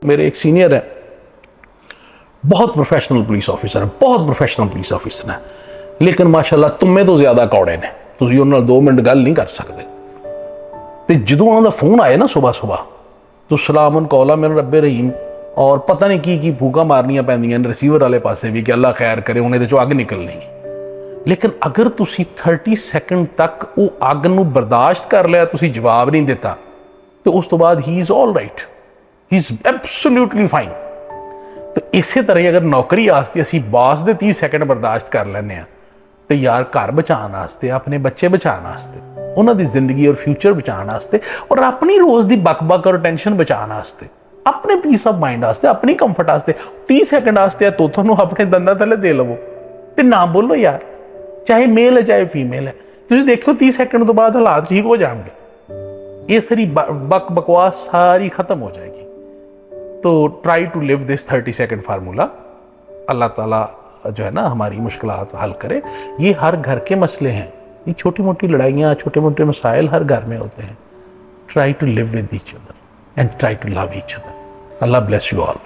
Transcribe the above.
मेरे एक सीनियर है, बहुत प्रोफेशनल पुलिस ऑफिसर है, बहुत प्रोफेशनल पुलिस ऑफिसर है, लेकिन माशाल्लाह तुम्हें तो ज़्यादा कौड़े ने, तुसीं उन्हां नाल 2 मिनट गल नहीं कर सकते। तो जदों उन्हां दा फोन आए ना सुबह सुबह, तो सलामन कौला मेरे रब्बे रहीम, और पता नहीं की फूका मारनियां पैंदियां रिसीवर वाले पासे भी कि अल्लाह खैर करे, हुण इहदे चों अग निकलनी है। लेकिन अगर तुसी 30 सैकेंड तक वो अग नूं बर्दाश्त कर लिया, तुसी जवाब नहीं दिता, तो उस तो बाद he is all right, he is absolutely fine. तो इस तरह अगर नौकरी आस्ते असी बॉस दे 30 सैकेंड बर्दाश्त कर लैने, तो यार घर बचाने वास्ते, अपने बच्चे बचाने वास्ते, उन्होंने जिंदगी और फ्यूचर बचाने वास्ते, और अपनी रोज़ की बक और टेंशन बचाने वास्ते, अपने पीस ऑफ माइंड वास्ते, अपनी कंफर्ट वास्ते 30 सैकेंड वास्ते तो तुहानूं अपने दंदां थल्ले दे लवो ते ना बोलो यार, चाहे मेल है चाहे फीमेल है। तुसीं देखो 30 सैकेंड तो बाद हालात ठीक हो जाएंगे, ये सारी बकवास सारी खत्म हो जाएगी। तो try to live this 30 second formula. Allah ताला जो है ना हमारी मुश्किलात हल करे। ये हर घर के मसले हैं, ये छोटी मोटी लड़ाइयाँ, छोटे मोटे मसाइल हर घर में होते हैं। Try to live with each other and try to love each other. अल्लाह ब्लेस यू ऑल।